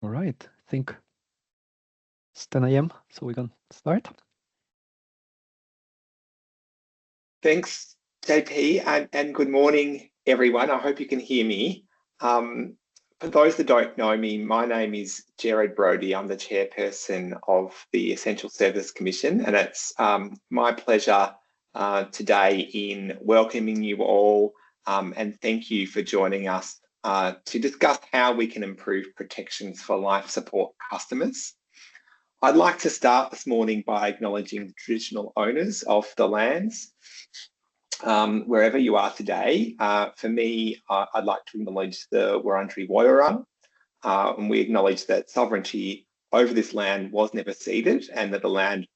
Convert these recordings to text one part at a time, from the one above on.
All right, I think it's 10 a.m., so we can start. Thanks, JP, and good morning, everyone. I hope you can hear me. For those that don't know me, my name is Jared Brody. I'm the chairperson of the Essential Service Commission, and it's my pleasure today in welcoming you all and thank you for joining us to discuss how we can improve protections for life support customers. I'd like to start this morning by acknowledging the traditional owners of the lands wherever you are today. For me, I'd like to acknowledge the Wurundjeri Woiwurrung, and we acknowledge that sovereignty over this land was never ceded and that the land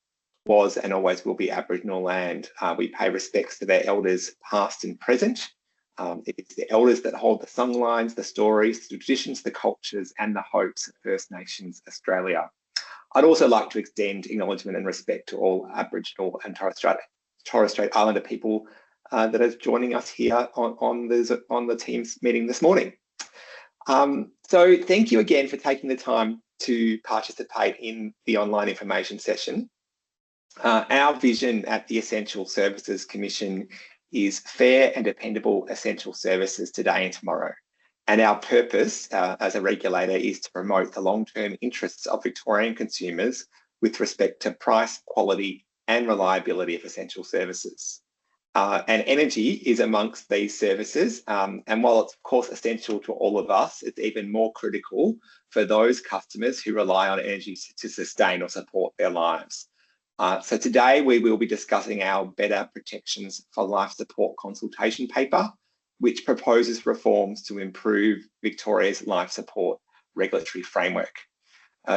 was and always will be Aboriginal land. We pay respects to their elders past and present. It's the elders that hold the songlines, the stories, the traditions, the cultures and the hopes of First Nations Australia. I'd also like to extend acknowledgement and respect to all Aboriginal and Torres Strait Islander people that are joining us here on the Teams meeting this morning. So thank you again for taking the time to participate in the online information session. Our vision at the Essential Services Commission is fair and dependable essential services today and tomorrow. And our purpose as a regulator is to promote the long-term interests of Victorian consumers with respect to price, quality and reliability of essential services. And energy is amongst these services. And while it's of course essential to all of us, it's even more critical for those customers who rely on energy to sustain or support their lives. So today we will be discussing our Better Protections for Life Support consultation paper, which proposes reforms to improve Victoria's life support regulatory framework.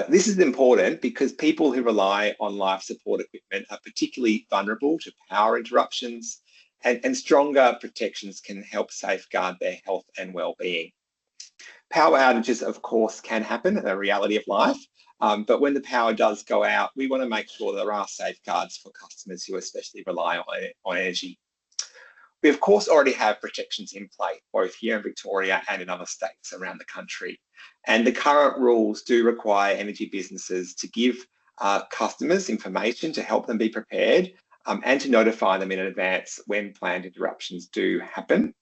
This is important because people who rely on life support equipment are particularly vulnerable to power interruptions, and stronger protections can help safeguard their health and well-being. Power outages, of course, can happen, a reality of life, but when the power does go out, we want to make sure there are safeguards for customers who especially rely on energy. We, of course, already have protections in place, both here in Victoria and in other states around the country. And the current rules do require energy businesses to give customers information to help them be prepared and to notify them in advance when planned interruptions do happen.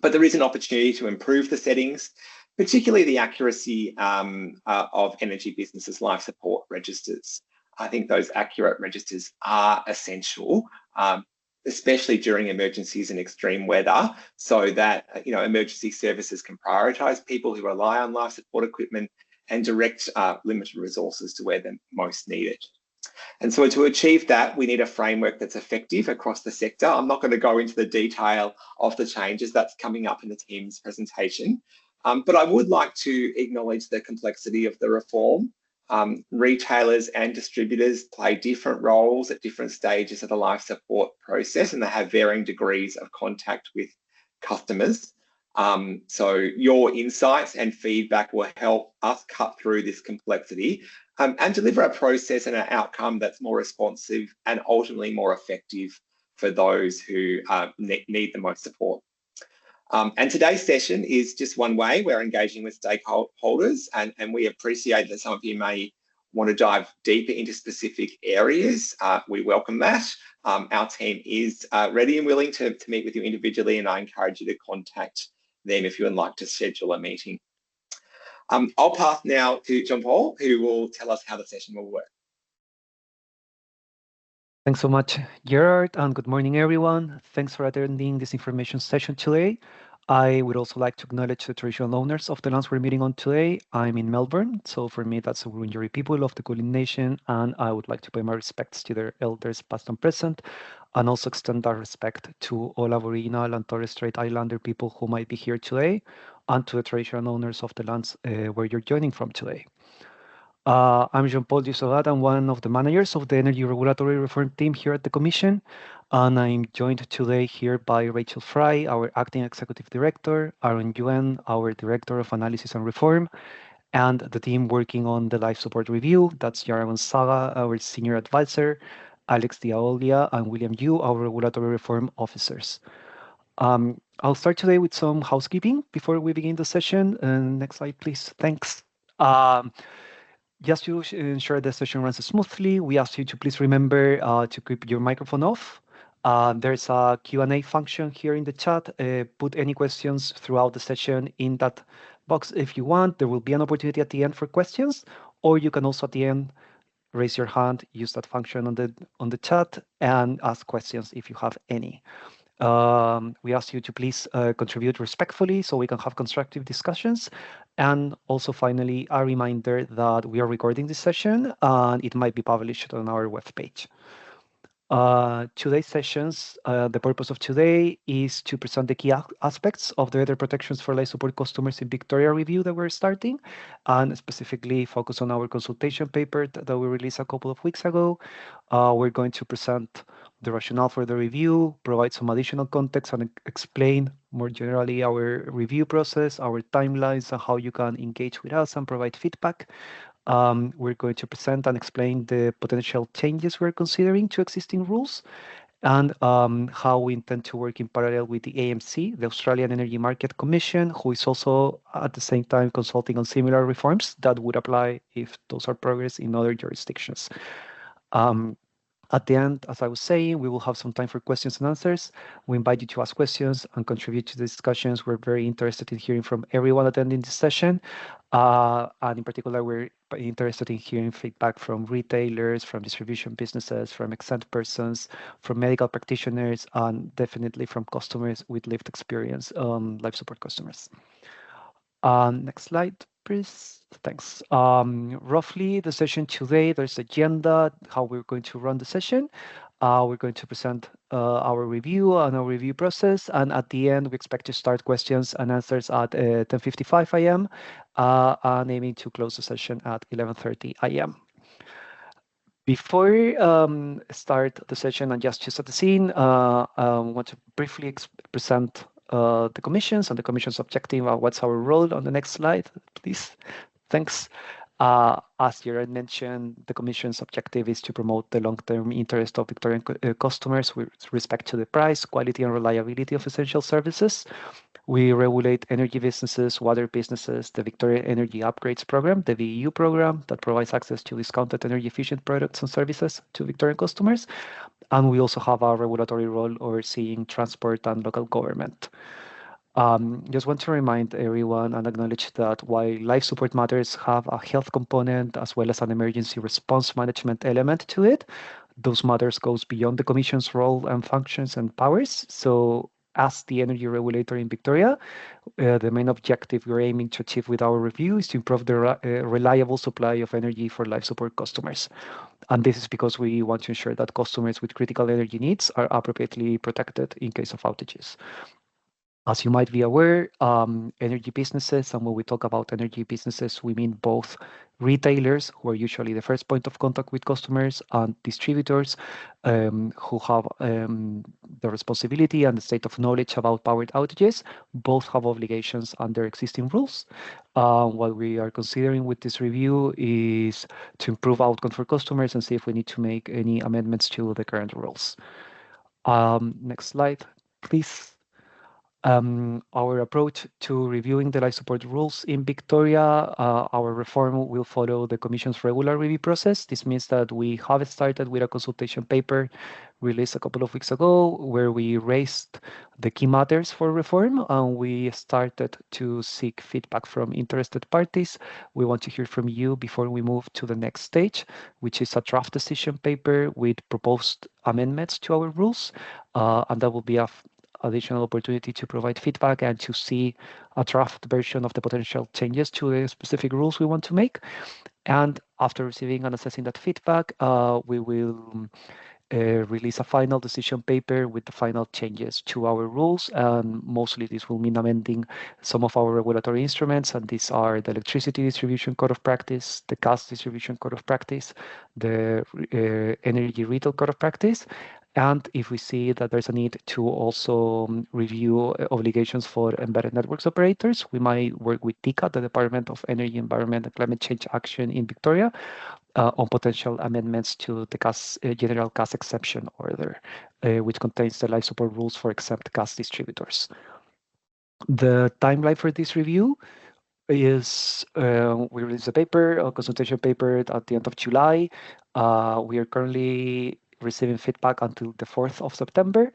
But there is an opportunity to improve the settings, particularly the accuracy of energy businesses' life support registers. I think those accurate registers are essential, especially during emergencies and extreme weather, so that emergency services can prioritise people who rely on life support equipment and direct limited resources to where they're most needed. And so to achieve that, we need a framework that's effective across the sector. I'm not going to go into the detail of the changes that's coming up in the team's presentation, but I would like to acknowledge the complexity of the reform. Retailers and distributors play different roles at different stages of the life support process, and they have varying degrees of contact with customers. So your insights and feedback will help us cut through this complexity and deliver a process and an outcome that's more responsive and ultimately more effective for those who need the most support. And today's session is just one way we're engaging with stakeholders, and we appreciate that some of you may want to dive deeper into specific areas. We welcome that. Our team is ready and willing to meet with you individually, and I encourage you to contact them if you would like to schedule a meeting. I'll pass now to John Paul, who will tell us how the session will work. Thanks so much, Gerard, and good morning, everyone. Thanks for attending this information session today. I would also like to acknowledge the traditional owners of the lands we're meeting on today. I'm in Melbourne, so for me, that's the Wurundjeri people of the Kulin Nation, and I would like to pay my respects to their elders, past and present, and also extend that respect to all Aboriginal and Torres Strait Islander people who might be here today, and to the traditional owners of the lands where you're joining from today. I'm Jean-Paul Dussogat. I'm one of the managers of the Energy Regulatory Reform team here at the Commission, and I'm joined today here by Rachel Fry, our Acting Executive Director, Aaron Yuen, our Director of Analysis and Reform, and the team working on the Life Support Review. That's Yara Gonzaga, our Senior Advisor, Alex Diaolia, and William Yu, our Regulatory Reform Officers. I'll start today with some housekeeping before we begin the session. Next slide, please. Thanks. Just to ensure the session runs smoothly, we ask you to please remember to keep your microphone off. There's a Q&A function here in the chat. Put any questions throughout the session in that box if you want. There will be an opportunity at the end for questions, or you can also at the end raise your hand, use that function on the chat, and ask questions if you have any. We ask you to please contribute respectfully so we can have constructive discussions. And also, finally, a reminder that we are recording this session and it might be published on our webpage. Today's sessions, the purpose of today is to present the key aspects of the weather protections for life support customers in Victoria review that we're starting, and specifically focus on our consultation paper that we released a couple of weeks ago. We're going to present the rationale for the review, provide some additional context, and explain more generally our review process, our timelines, and how you can engage with us and provide feedback. We're going to present and explain the potential changes we're considering to existing rules and how we intend to work in parallel with the AMC, the Australian Energy Market Commission, who is also at the same time consulting on similar reforms that would apply if those are progress in other jurisdictions. At the end, as I was saying, we will have some time for questions and answers. We invite you to ask questions and contribute to the discussions. We're very interested in hearing from everyone attending this session. And in particular, we're interested in hearing feedback from retailers, from distribution businesses, from exempt persons, from medical practitioners, and definitely from customers with lived experience, life support customers. Next slide, please. Thanks. Roughly the session today, there's agenda, how we're going to run the session. We're going to present our review and our review process. And at the end, we expect to start questions and answers at 10:55 a.m. And aiming to close the session at 11:30 a.m. Before start the session and just to set the scene, I want to briefly present the commissions and the commission's objective. What's our role on the next slide, please? Thanks. As Jared mentioned, the commission's objective is to promote the long-term interest of Victorian customers with respect to the price, quality, and reliability of essential services. We regulate energy businesses, water businesses, the Victoria Energy Upgrades Program, the VEU program that provides access to discounted energy efficient products and services to Victorian customers. And we also have a regulatory role overseeing transport and local government. Just want to remind everyone and acknowledge that while life support matters have a health component as well as an emergency response management element to it, those matters goes beyond the Commission's role and functions and powers. So as the energy regulator in Victoria, the main objective we're aiming to achieve with our review is to improve the reliable supply of energy for life support customers. And this is because we want to ensure that customers with critical energy needs are appropriately protected in case of outages. As you might be aware, energy businesses, and when we talk about energy businesses, we mean both retailers, who are usually the first point of contact with customers, and distributors who have the responsibility and the state of knowledge about power outages. Both have obligations under existing rules. What we are considering with this review is to improve outcome for customers and see if we need to make any amendments to the current rules. Next slide, please. Our approach to reviewing the life support rules in Victoria, our reform will follow the Commission's regular review process. This means that we have started with a consultation paper released a couple of weeks ago where we raised the key matters for reform and we started to seek feedback from interested parties. We want to hear from you before we move to the next stage, which is a draft decision paper with proposed amendments to our rules. And that will be a additional opportunity to provide feedback and to see a draft version of the potential changes to the specific rules we want to make. And after receiving and assessing that feedback, we will release a final decision paper with the final changes to our rules. And mostly this will mean amending some of our regulatory instruments. And these are the Electricity Distribution Code of Practice, the Gas Distribution Code of Practice, the Energy Retail Code of Practice. And if we see that there's a need to also review obligations for embedded networks operators, we might work with TICA, the Department of Energy, Environment and Climate Change Action in Victoria, on potential amendments to the General Gas Exception Order, which contains the life support rules for exempt gas distributors. The timeline for this review, is we released a paper, a consultation paper at the end of July. We are currently receiving feedback until the 4th of September.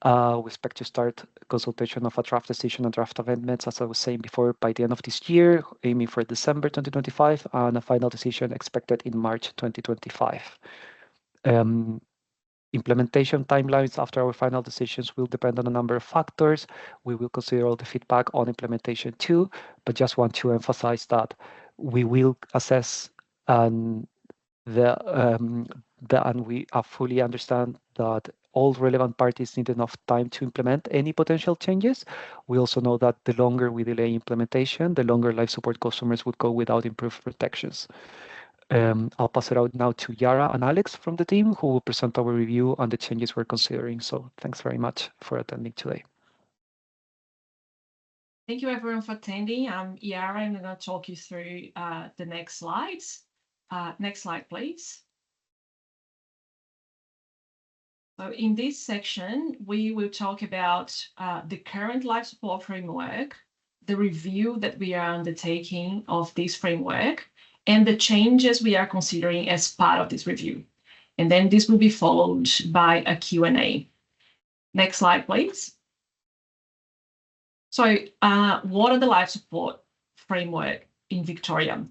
We expect to start consultation of a draft decision and draft amendments, as I was saying before, by the end of this year, aiming for December 2025, and a final decision expected in March 2025. Implementation timelines after our final decisions will depend on a number of factors. We will consider all the feedback on implementation too, but just want to emphasize that we will assess and we fully understand that all relevant parties need enough time to implement any potential changes. We also know that the longer we delay implementation, the longer life support customers would go without improved protections. I'll pass it out now to Yara and Alex from the team, who will present our review on the changes we're considering. So thanks very much for attending today. Thank you everyone for attending. I'm Yara, and I'm going to talk you through the next slides. Next slide, please. So in this section, we will talk about the current life support framework, the review that we are undertaking of this framework, and the changes we are considering as part of this review. And then this will be followed by a Q&A. Next slide, please. So what are the life support framework in Victoria?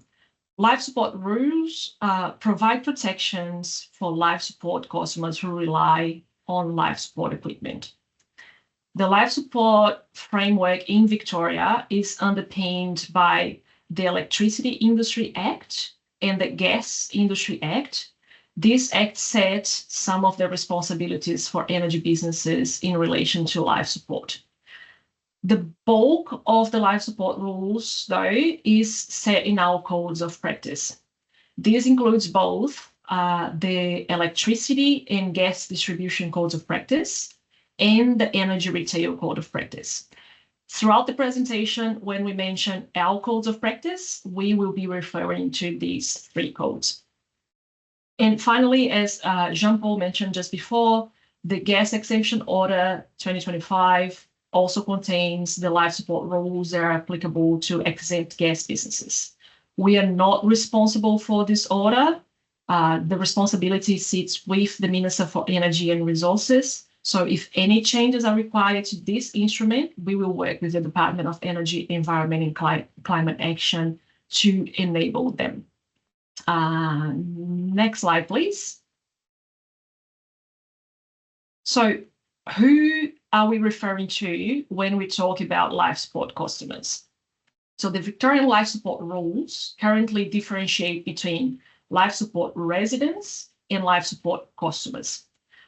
Life support rules provide protections for life support customers who rely on life support equipment. The life support framework in Victoria is underpinned by the Electricity Industry Act and the Gas Industry Act. This act sets some of the responsibilities for energy businesses in relation to life support. The bulk of the life support rules, though, is set in our codes of practice. This includes both the electricity and gas distribution codes of practice and the energy retail code of practice. Throughout the presentation, when we mention our codes of practice, we will be referring to these three codes. And finally, as Jean-Paul mentioned just before, the Gas Exemption Order 2025 also contains the life support rules that are applicable to exempt gas businesses. We are not responsible for this order. The responsibility sits with the Minister for Energy and Resources. So if any changes are required to this instrument, we will work with the Department of Energy, Environment and Climate Action to enable them. Next slide, please. So who are we referring to when we talk about life support customers? So the Victorian life support rules currently differentiate between life support residents and life support customers.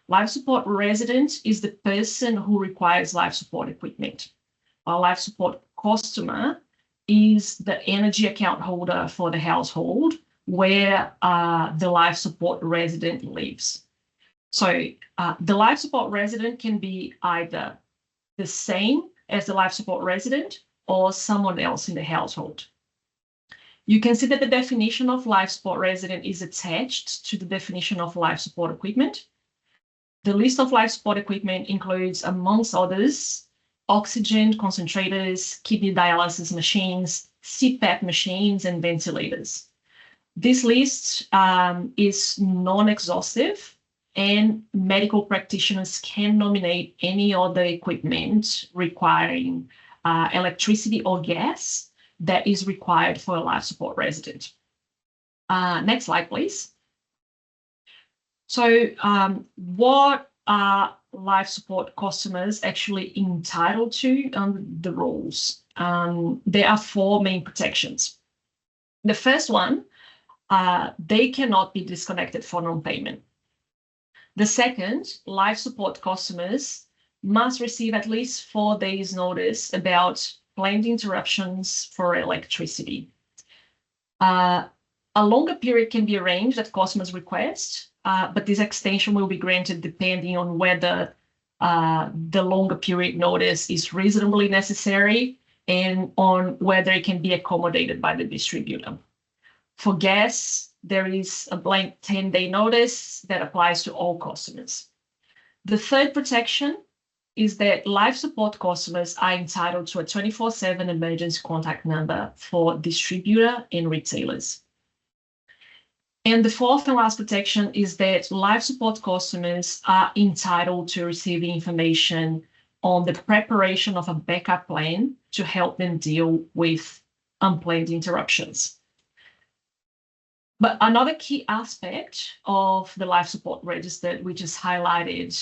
Life support resident is the person who requires life support equipment. Our life support customer is the energy account holder for the household where the life support resident lives. So the life support resident can be either the same as the life support resident or someone else in the household. You can see that the definition of life support resident is attached to the definition of life support equipment. The list of life support equipment includes, amongst others, oxygen concentrators, kidney dialysis machines, CPAP machines, and ventilators. This list is non-exhaustive, and medical practitioners can nominate any other equipment requiring electricity or gas that is required for a life support resident. Next slide, please. So what are life support customers actually entitled to under the rules? There are four main protections. The first one, they cannot be disconnected for non-payment. The second, life support customers must receive at least 4 days notice about planned interruptions for electricity. A longer period can be arranged at customers' request, but this extension will be granted depending on whether the longer period notice is reasonably necessary and on whether it can be accommodated by the distributor. For gas, there is a blank 10-day notice that applies to all customers. The third protection is that life support customers are entitled to a 24/7 emergency contact number for distributor and retailers. And the fourth and last protection is that life support customers are entitled to receiving information on the preparation of a backup plan to help them deal with unplanned interruptions. But another key aspect of the life support register, which is highlighted,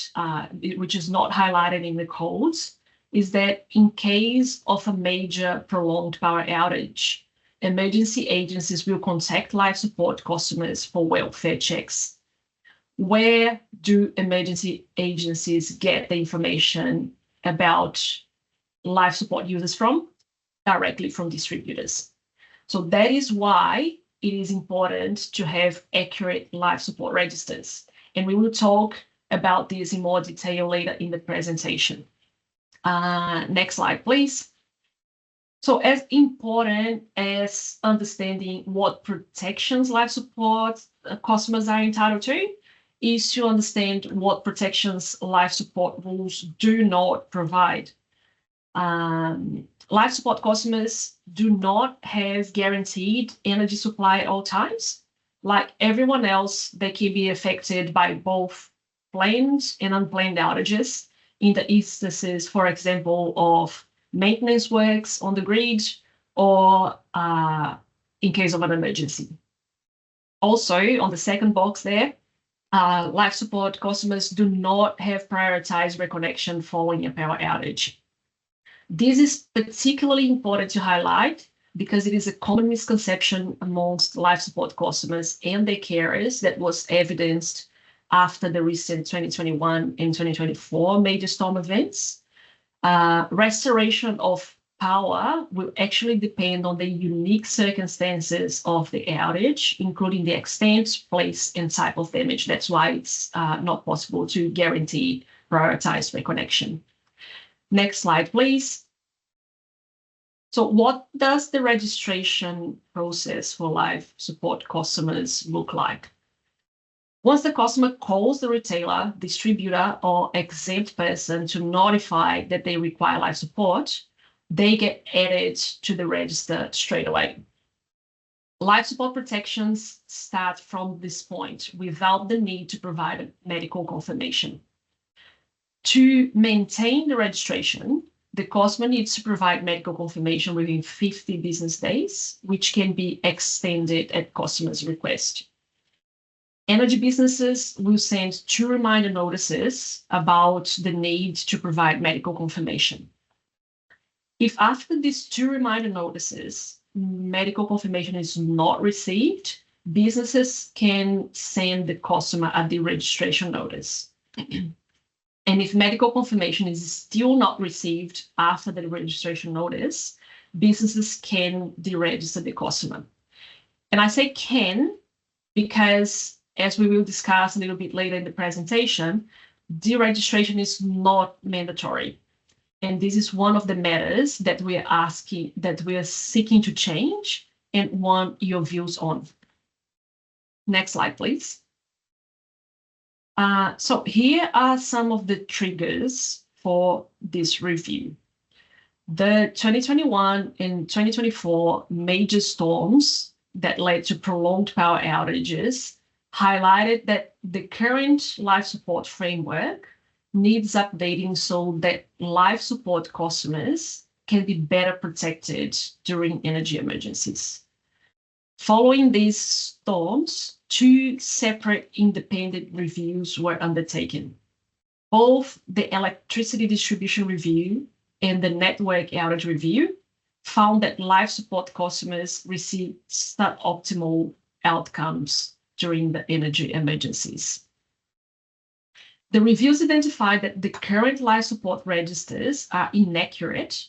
which is not highlighted in the codes, is that in case of a major prolonged power outage, emergency agencies will contact life support customers for welfare checks. Where do emergency agencies get the information about life support users from? Directly from distributors. So that is why it is important to have accurate life support registers. And we will talk about this in more detail later in the presentation. Next slide, please. So as important as understanding what protections life support customers are entitled to is to understand what protections life support rules do not provide. Life support customers do not have guaranteed energy supply at all times. Like everyone else, they can be affected by both planned and unplanned outages in the instances, for example, of maintenance works on the grid or in case of an emergency. Also, on the second box there, life support customers do not have prioritized reconnection following a power outage. This is particularly important to highlight because it is a common misconception amongst life support customers and their carers that was evidenced after the recent 2021 and 2024 major storm events. Restoration of power will actually depend on the unique circumstances of the outage, including the extent, place, and type of damage. That's why it's not possible to guarantee prioritized reconnection. Next slide, please. So what does the registration process for life support customers look like? Once the customer calls the retailer, distributor, or exempt person to notify that they require life support, they get added to the register straight away. Life support protections start from this point without the need to provide a medical confirmation. To maintain the registration, the customer needs to provide medical confirmation within 50 business days, which can be extended at customer's request. Energy businesses will send 2 reminder notices about the need to provide medical confirmation. If after these 2 reminder notices, medical confirmation is not received, businesses can send the customer a deregistration notice. And if medical confirmation is still not received after the registration notice, businesses can deregister the customer. And I say can because, as we will discuss a little bit later in the presentation, deregistration is not mandatory. And this is one of the matters that we are seeking to change and want your views on. Next slide, please. So here are some of the triggers for this review. The 2021 and 2024 major storms that led to prolonged power outages highlighted that the current life support framework needs updating so that life support customers can be better protected during energy emergencies. Following these storms, 2 separate independent reviews were undertaken. Both the electricity distribution review and the network outage review found that life support customers received suboptimal outcomes during the energy emergencies. The reviews identified that the current life support registers are inaccurate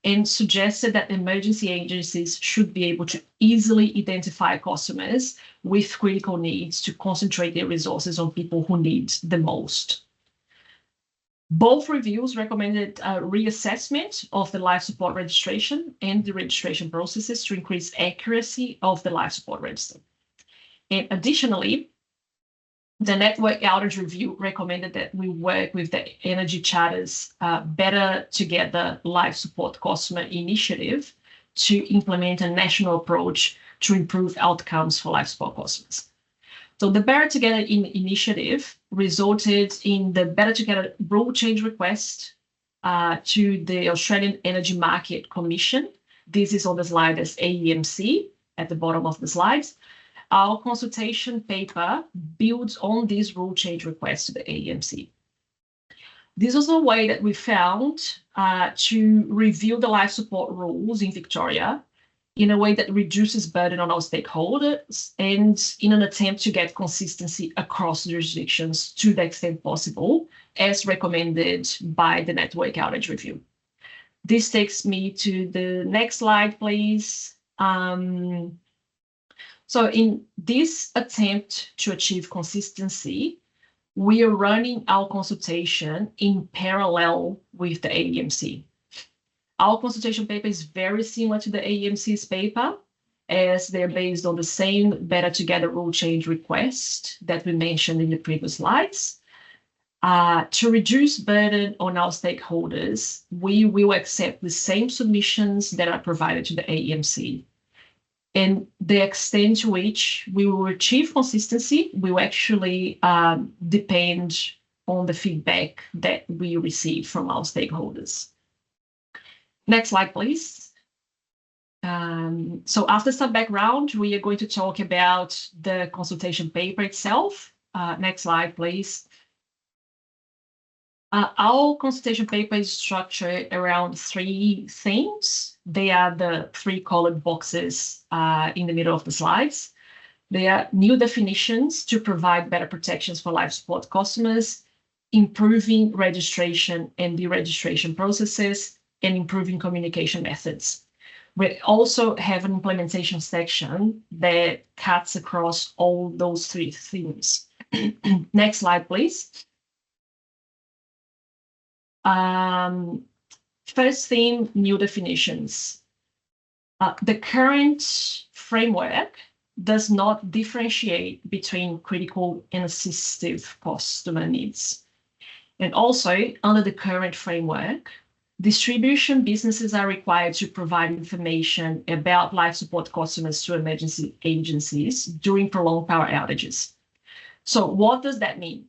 and suggested that emergency agencies should be able to easily identify customers with critical needs to concentrate their resources on people who need the most. Both reviews recommended a reassessment of the life support registration and the registration processes to increase accuracy of the life support register. And additionally, The Network Outage Review recommended that we work with the Energy Charter's Better Together Life Support Customer Initiative to implement a national approach to improve outcomes for life support customers. So the Better Together initiative resulted in the Better Together rule change request to the Australian Energy Market Commission. This is on the slide as AEMC at the bottom of the slides. Our consultation paper builds on this rule change request to the AEMC. This was a way that we found to review the life support rules in Victoria in a way that reduces burden on our stakeholders and in an attempt to get consistency across jurisdictions to the extent possible, as recommended by the Network Outage Review. This takes me to the next slide, please. So in this attempt to achieve consistency, we are running our consultation in parallel with the AEMC. Our consultation paper is very similar to the AEMC's paper, as they're based on the same Better Together rule change request that we mentioned in the previous slides. To reduce burden on our stakeholders, we will accept the same submissions that are provided to the AEMC. And the extent to which we will achieve consistency will actually depend on the feedback that we receive from our stakeholders. Next slide, please. So after some background, we are going to talk about the consultation paper itself. Next slide, please. Our consultation paper is structured around 3 themes. They are the 3 colored boxes in the middle of the slides. They are new definitions to provide better protections for life support customers, improving registration and deregistration processes, and improving communication methods. We also have an implementation section that cuts across all those 3 themes. Next slide, please. First theme, new definitions. The current framework does not differentiate between critical and assistive customer needs. And also, under the current framework, distribution businesses are required to provide information about life support customers to emergency agencies during prolonged power outages. So what does that mean?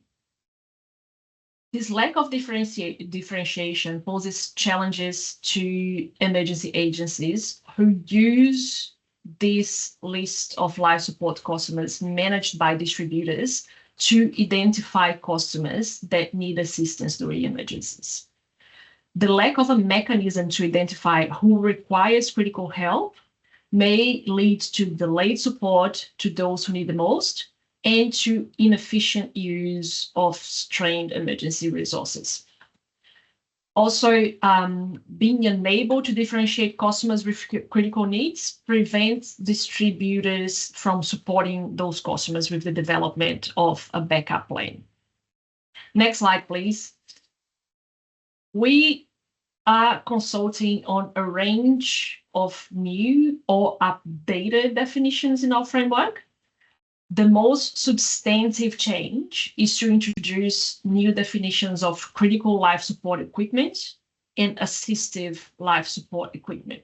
This lack of differentiation poses challenges to emergency agencies who use this list of life support customers managed by distributors to identify customers that need assistance during emergencies. The lack of a mechanism to identify who requires critical help may lead to delayed support to those who need the most and to inefficient use of strained emergency resources. Also, being unable to differentiate customers with critical needs prevents distributors from supporting those customers with the development of a backup plan. Next slide, please. We are consulting on a range of new or updated definitions in our framework. The most substantive change is to introduce new definitions of critical life support equipment and assistive life support equipment.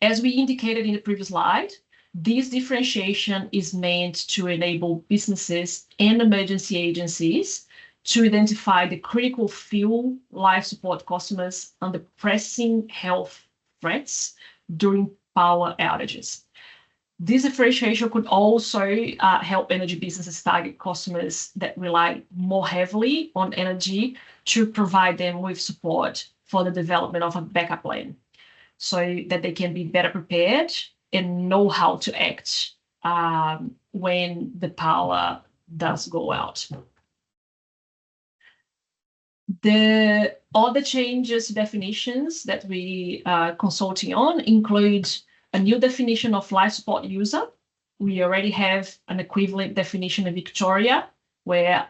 As we indicated in the previous slide, this differentiation is meant to enable businesses and emergency agencies to identify the critical few life support customers under pressing health threats during power outages. This differentiation could also help energy businesses target customers that rely more heavily on energy to provide them with support for the development of a backup plan so that they can be better prepared and know how to act when the power does go out. The other changes to definitions that we are consulting on include a new definition of life support user. We already have an equivalent definition in Victoria, where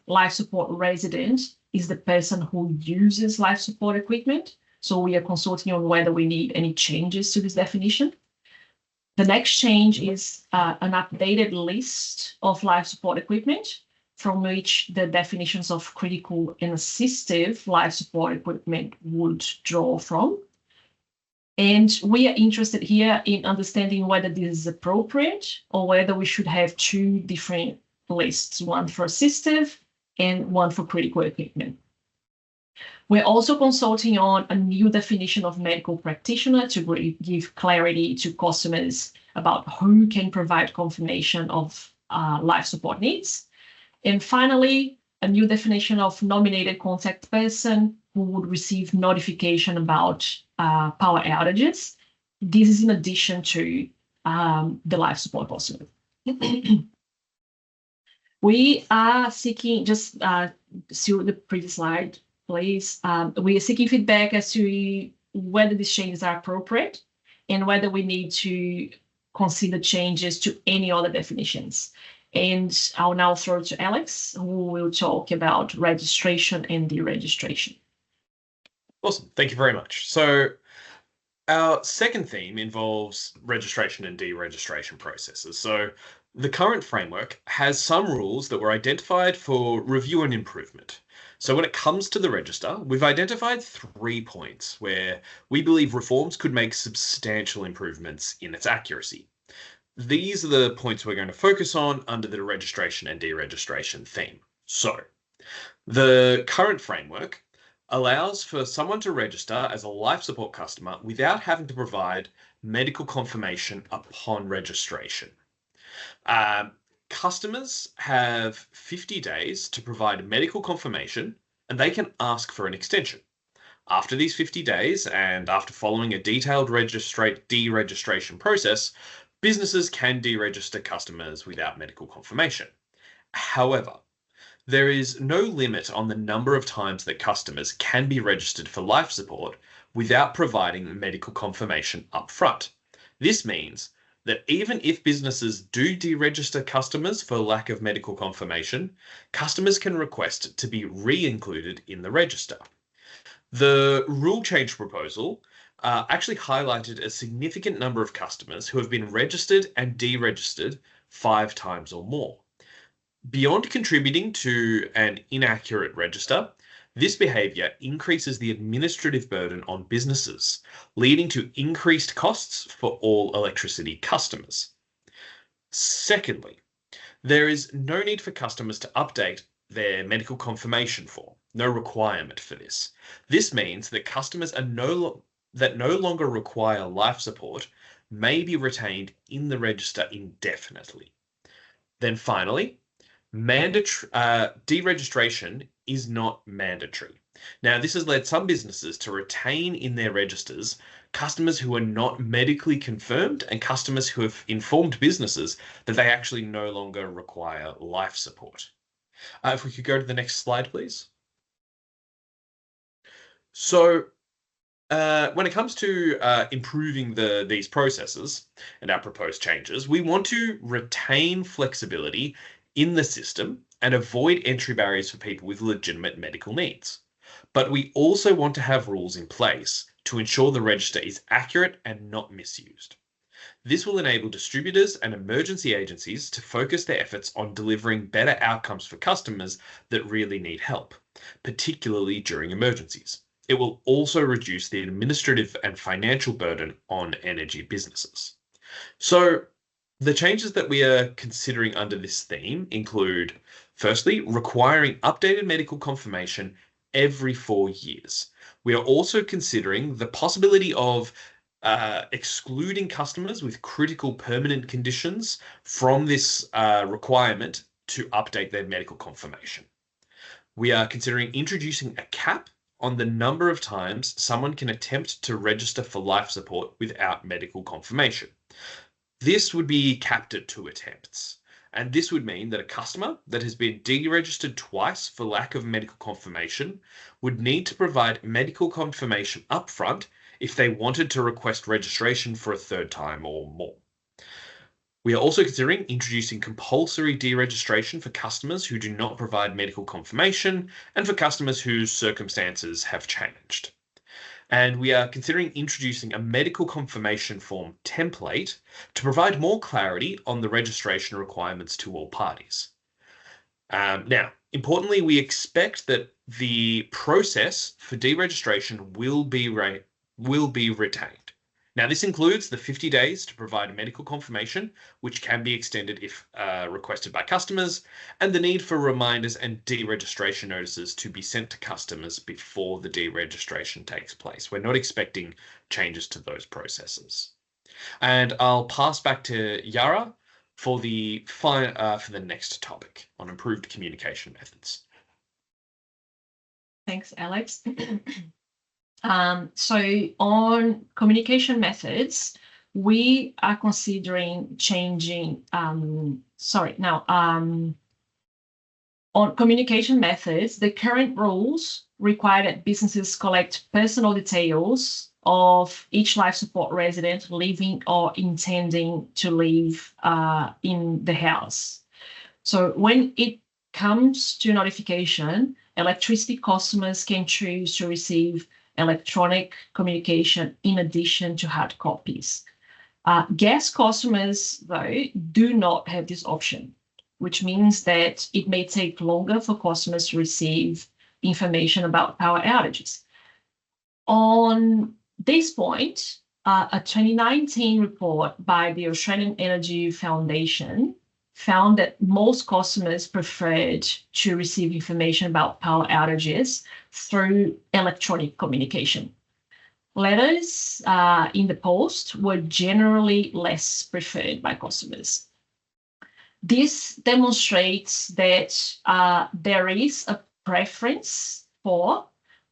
life support resident is the person who uses life support equipment. So we are consulting on whether we need any changes to this definition. The next change is an updated list of life support equipment, from which the definitions of critical and assistive life support equipment would draw from. And we are interested here in understanding whether this is appropriate or whether we should have two different lists, one for assistive and one for critical equipment. We're also consulting on a new definition of medical practitioner to give clarity to customers about who can provide confirmation of life support needs. And finally, a new definition of nominated contact person who would receive notification about power outages. This is in addition to the life support customer. We are seeking, just see the previous slide, please. We are seeking feedback as to whether these changes are appropriate and whether we need to consider changes to any other definitions. And I'll now throw it to Alex, who will talk about registration and deregistration. Awesome. Thank you very much. So our second theme involves registration and deregistration processes. So the current framework has some rules that were identified for review and improvement. So when it comes to the register, we've identified 3 points where we believe reforms could make substantial improvements in its accuracy. These are the points we're going to focus on under the registration and deregistration theme. So the current framework allows for someone to register as a life support customer without having to provide medical confirmation upon registration. Customers have 50 days to provide medical confirmation, and they can ask for an extension. After these 50 days, and after following a detailed deregistration process, businesses can deregister customers without medical confirmation. However, there is no limit on the number of times that customers can be registered for life support without providing medical confirmation up front. This means that even if businesses do deregister customers for lack of medical confirmation, customers can request to be re-included in the register. The rule change proposal actually highlighted a significant number of customers who have been registered and deregistered 5 times or more. Beyond contributing to an inaccurate register, this behaviour increases the administrative burden on businesses, leading to increased costs for all electricity customers. Secondly, there is no need for customers to update their medical confirmation form, no requirement for this. This means that customers are no longer require life support may be retained in the register indefinitely. Then finally, deregistration is not mandatory. Now, this has led some businesses to retain in their registers customers who are not medically confirmed and customers who have informed businesses that they actually no longer require life support. If we could go to the next slide, please. So when it comes to improving these processes and our proposed changes, we want to retain flexibility in the system and avoid entry barriers for people with legitimate medical needs. But we also want to have rules in place to ensure the register is accurate and not misused. This will enable distributors and emergency agencies to focus their efforts on delivering better outcomes for customers that really need help, particularly during emergencies. It will also reduce the administrative and financial burden on energy businesses. So the changes that we are considering under this theme include, firstly, requiring updated medical confirmation every 4 years. We are also considering the possibility of excluding customers with critical permanent conditions from this requirement to update their medical confirmation. We are considering introducing a cap on the number of times someone can attempt to register for life support without medical confirmation. This would be capped at 2 attempts, and this would mean that a customer that has been deregistered twice for lack of medical confirmation would need to provide medical confirmation upfront if they wanted to request registration for a 3rd time or more. We are also considering introducing compulsory deregistration for customers who do not provide medical confirmation and for customers whose circumstances have changed. And we are considering introducing a medical confirmation form template to provide more clarity on the registration requirements to all parties. Now, importantly, we expect that the process for deregistration will be retained. Now, this includes the 50 days to provide a medical confirmation, which can be extended if requested by customers, and the need for reminders and deregistration notices to be sent to customers before the deregistration takes place. We're not expecting changes to those processes. And I'll pass back to Yara for the next topic on improved communication methods. Thanks, Alex. So on communication methods, we are considering changing, on communication methods, the current rules require that businesses collect personal details of each life support resident living or intending to live in the house. So when it comes to notification, electricity customers can choose to receive electronic communication in addition to hard copies. Gas customers, though, do not have this option, which means that it may take longer for customers to receive information about power outages. On this point, a 2019 report by the Australian Energy Foundation found that most customers preferred to receive information about power outages through electronic communication. Letters in the post were generally less preferred by customers. This demonstrates that there is a preference for,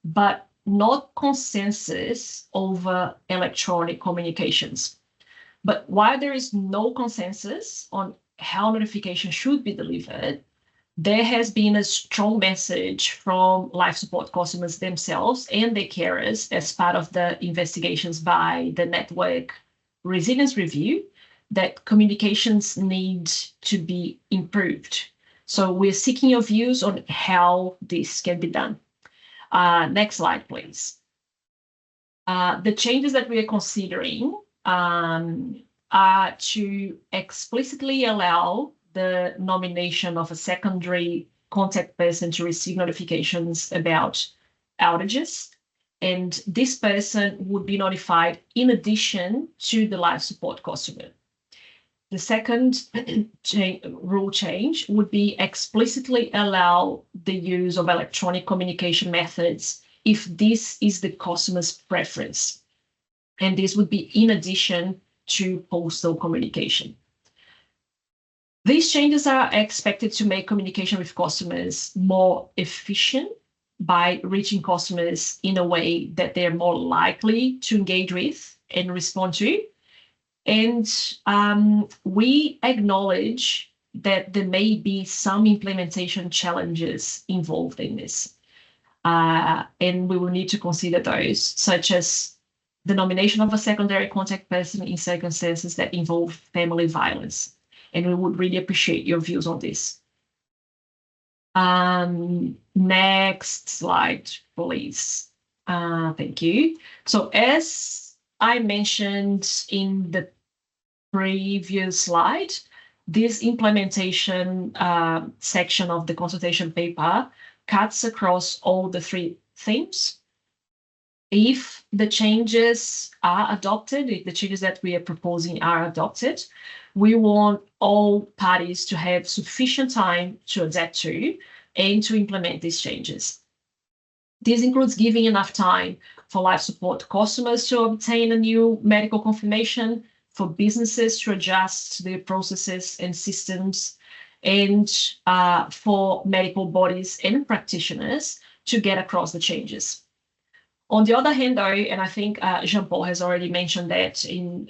but not consensus over electronic communications. But while there is no consensus on how notification should be delivered, there has been a strong message from life support customers themselves and their carers as part of the investigations by the Network Resilience Review that communications need to be improved. So we're seeking your views on how this can be done. Next slide, please. The changes that we are considering are to explicitly allow the nomination of a secondary contact person to receive notifications about outages, and this person would be notified in addition to the life support customer. The second rule change would be explicitly allow the use of electronic communication methods if this is the customer's preference. And this would be in addition to postal communication. These changes are expected to make communication with customers more efficient by reaching customers in a way that they're more likely to engage with and respond to. And we acknowledge that there may be some implementation challenges involved in this. And we will need to consider those, such as the nomination of a secondary contact person in circumstances that involve family violence. And we would really appreciate your views on this. Next slide, please. Thank you. So as I mentioned in the previous slide, this implementation section of the consultation paper cuts across all the three themes. If the changes are adopted, if the changes that we are proposing are adopted, we want all parties to have sufficient time to adapt to and to implement these changes. This includes giving enough time for life support customers to obtain a new medical confirmation, for businesses to adjust their processes and systems, and for medical bodies and practitioners to get across the changes. On the other hand, though, and I think Jean-Paul has already mentioned that in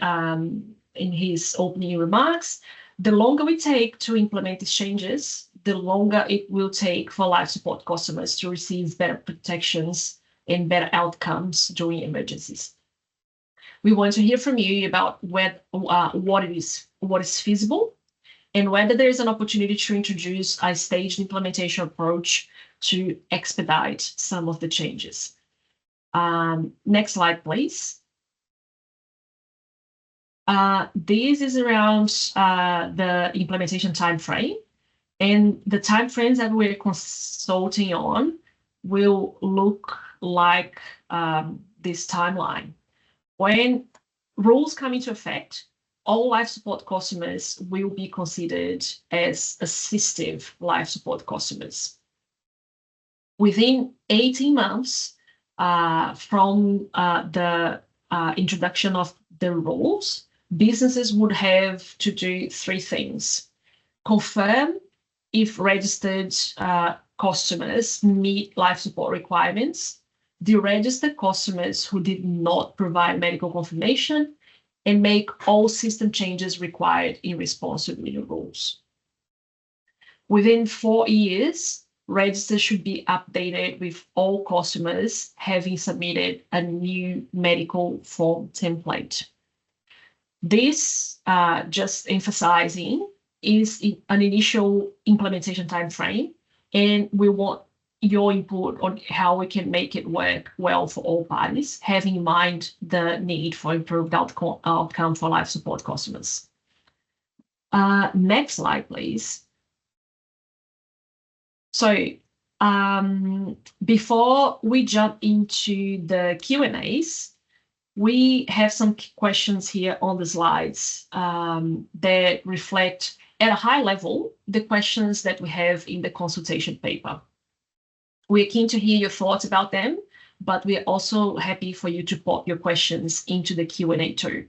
his opening remarks, the longer we take to implement these changes, the longer it will take for life support customers to receive better protections and better outcomes during emergencies. We want to hear from you about what is feasible and whether there is an opportunity to introduce a staged implementation approach to expedite some of the changes. Next slide, please. This is around the implementation timeframe, and the timeframes that we're consulting on will look like this timeline. When rules come into effect, all life support customers will be considered as assistive life support customers. Within 18 months from the introduction of the rules, businesses would have to do 3 things. Confirm if registered customers meet life support requirements, deregister customers who did not provide medical confirmation, and make all system changes required in response to the new rules. Within 4 years, registers should be updated with all customers having submitted a new medical form template. This, just emphasizing, is an initial implementation timeframe, and we want your input on how we can make it work well for all parties, having in mind the need for improved outcome for life support customers. Next slide, please. So before we jump into the Q&As, we have some questions here on the slides that reflect at a high level the questions that we have in the consultation paper. We're keen to hear your thoughts about them, but we're also happy for you to pop your questions into the Q&A too.